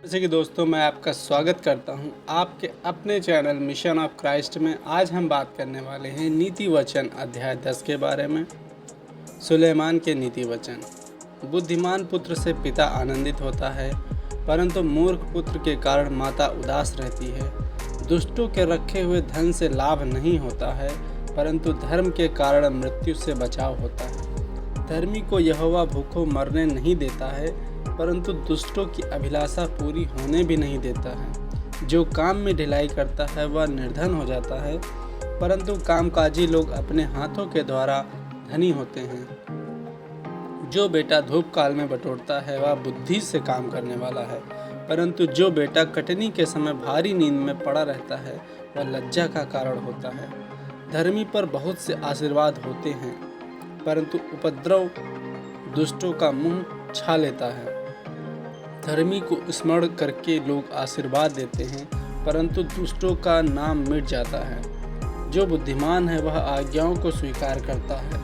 जैसे कि दोस्तों मैं आपका स्वागत करता हूं आपके अपने चैनल मिशन ऑफ क्राइस्ट में। आज हम बात करने वाले हैं नीति वचन अध्याय 10 के बारे में। सुलेमान के नीति वचन। बुद्धिमान पुत्र से पिता आनंदित होता है, परंतु मूर्ख पुत्र के कारण माता उदास रहती है। दुष्टों के रखे हुए धन से लाभ नहीं होता है, परंतु धर्म के कारण मृत्यु से बचाव होता है। धर्मी को यहोवा भूखों मरने नहीं देता है, परंतु दुष्टों की अभिलाषा पूरी होने भी नहीं देता है। जो काम में ढिलाई करता है वह निर्धन हो जाता है, परंतु कामकाजी लोग अपने हाथों के द्वारा धनी होते हैं। जो बेटा धूप काल में बटोरता है वह बुद्धि से काम करने वाला है, परंतु जो बेटा कटनी के समय भारी नींद में पड़ा रहता है वह लज्जा का कारण होता है। धर्मी पर बहुत से आशीर्वाद होते हैं, परंतु उपद्रव दुष्टों का मुंह छा लेता है। धर्मी को स्मरण करके लोग आशीर्वाद देते हैं, परंतु दुष्टों का नाम मिट जाता है। जो बुद्धिमान है वह आज्ञाओं को स्वीकार करता है,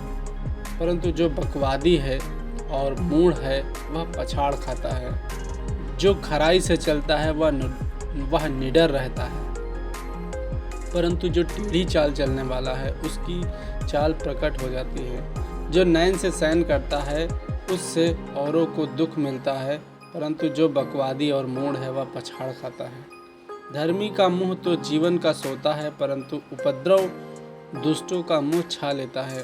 परंतु जो बकवादी है और मूढ़ है वह पछाड़ खाता है। जो खराई से चलता है वह निडर रहता है, परंतु जो टेढ़ी चाल चलने वाला है उसकी चाल प्रकट हो जाती है। जो नैन से सहन करता है उससे औरों को दुख मिलता है, परंतु जो बकवादी और मूढ़ है वह पछाड़ खाता है। धर्मी का मुंह तो जीवन का सोता है, परंतु उपद्रव दुष्टों का मुंह छा लेता है।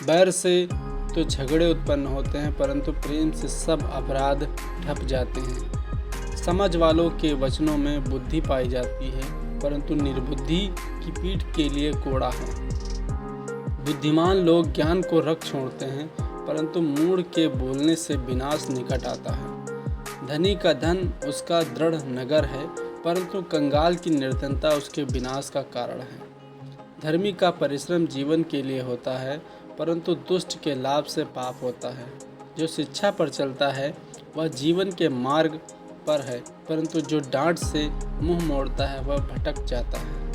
बैर से तो झगड़े उत्पन्न होते हैं, परंतु प्रेम से सब अपराध ढप जाते हैं। समझ वालों के वचनों में बुद्धि पाई जाती है, परंतु निर्बुद्धि की पीठ के लिए कोड़ा है। बुद्धिमान लोग ज्ञान को रख छोड़ते हैं, परंतु मूढ़ के बोलने से विनाश निकट आता है। धनी का धन उसका दृढ़ नगर है, परंतु कंगाल की निर्धनता उसके विनाश का कारण है। धर्मी का परिश्रम जीवन के लिए होता है, परंतु दुष्ट के लाभ से पाप होता है। जो शिक्षा पर चलता है वह जीवन के मार्ग पर है, परंतु जो डांट से मुंह मोड़ता है वह भटक जाता है।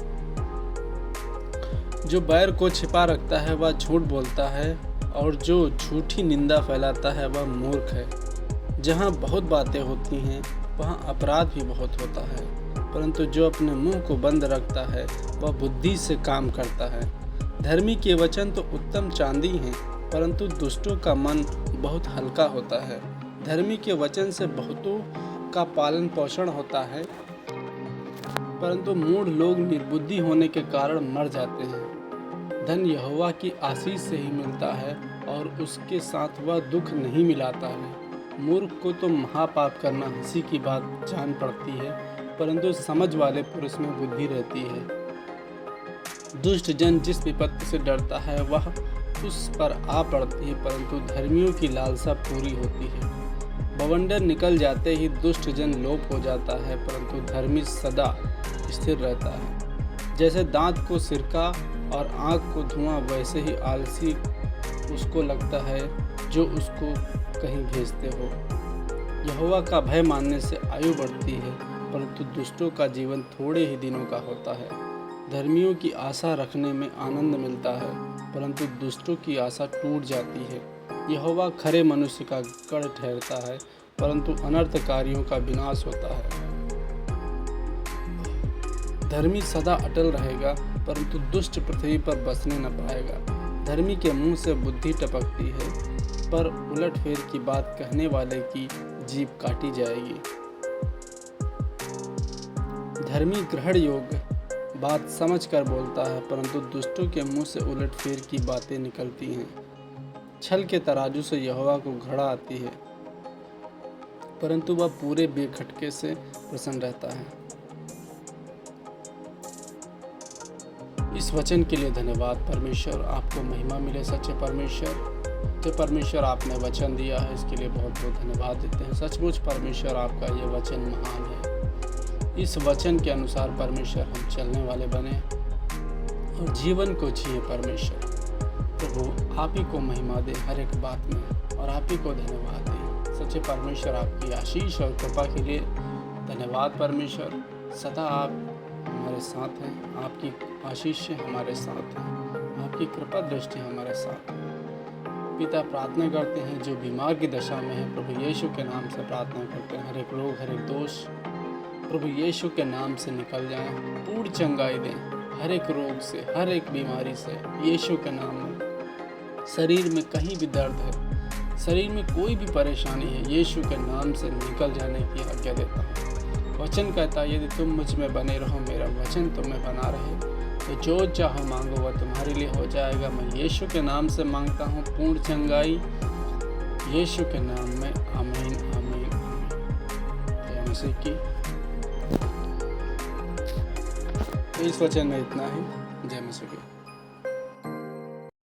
जो बैर को छिपा रखता है वह झूठ बोलता है, और जो झूठी निंदा फैलाता है वह मूर्ख है। जहाँ बहुत बातें होती हैं वहाँ अपराध भी बहुत होता है, परंतु जो अपने मुंह को बंद रखता है वह बुद्धि से काम करता है। धर्मी के वचन तो उत्तम चांदी हैं, परंतु दुष्टों का मन बहुत हल्का होता है। धर्मी के वचन से बहुतों का पालन पोषण होता है, परंतु मूढ़ लोग निर्बुद्धि होने के कारण मर जाते हैं। धन यहोवा की आशीष से ही मिलता है, और उसके साथ वह दुख नहीं मिलाता है। मूर्ख को तो महापाप करना हंसी की बात जान पड़ती है, परंतु समझ वाले पुरुष में बुद्धि रहती है। दुष्ट जन जिस विपत्ति से डरता है वह उस पर आ पड़ती है, परंतु धर्मियों की लालसा पूरी होती है। बवंडर निकल जाते ही दुष्ट जन लोप हो जाता है, परंतु धर्मी सदा स्थिर रहता है। जैसे दांत को सिरका और आँख को धुआं, वैसे ही आलसी उसको लगता है जो उसको कहीं भेजते हो। यहोवा का भय मानने से आयु बढ़ती है, परंतु दुष्टों का जीवन थोड़े ही दिनों का होता है। धर्मियों की आशा रखने में आनंद मिलता है, परंतु दुष्टों की आशा टूट जाती है। यहोवा खरे मनुष्य का गढ़ ठहरता है, परंतु अनर्थकारियों का विनाश होता है। धर्मी सदा अटल रहेगा, परंतु दुष्ट पृथ्वी पर बसने न पाएगा। धर्मी के मुंह से बुद्धि टपकती है, पर उलटफेर की बात कहने वाले की जीभ काटी जाएगी। धर्मी ग्रहण योग्य बात समझ कर बोलता है, परंतु दुष्टों के मुंह से उलटफेर की बातें निकलती हैं। छल के तराजू से यहोवा को घड़ा आती है, परंतु वह पूरे बेखटके से प्रसन्न रहता है। इस वचन के लिए धन्यवाद परमेश्वर। आपको महिमा मिले सच्चे परमेश्वर। तो परमेश्वर आपने वचन दिया है, इसके लिए बहुत बहुत धन्यवाद देते हैं। सचमुच परमेश्वर आपका ये वचन महान है। इस वचन के अनुसार परमेश्वर हम चलने वाले बने और जीवन को जिए। परमेश्वर प्रभु आप ही को महिमा दे हर एक बात में, और आप ही को धन्यवाद दें। सच्चे परमेश्वर आपकी आशीष और कृपा के लिए धन्यवाद परमेश्वर। सदा आप हमारे साथ हैं, आपकी आशीष हमारे साथ हैं, आपकी कृपा दृष्टि हमारे साथ है। पिता प्रार्थना करते हैं जो बीमार की दशा में है, प्रभु यीशु के नाम से प्रार्थना करते हैं, हर एक रोग हर एक दोष प्रभु यीशु के नाम से निकल जाएं, पूर्ण चंगाई दें हर एक रोग से, हर एक बीमारी से यीशु के नाम में। शरीर में कहीं भी दर्द है, शरीर में कोई भी परेशानी है, यीशु के नाम से निकल जाने की आज्ञा देता हूँ। वचन कहता है यदि तुम मुझ में बने रहो, मेरा वचन तुम में बना रहे, तो जो चाहो मांगो वह तुम्हारे लिए हो जाएगा। मैं यीशु के नाम से मांगता हूँ पूर्ण चंगाई, यीशु के नाम में। आमीन आमीन आमीन। जय मसीह की। इस वचन में इतना ही। जय मसीह की।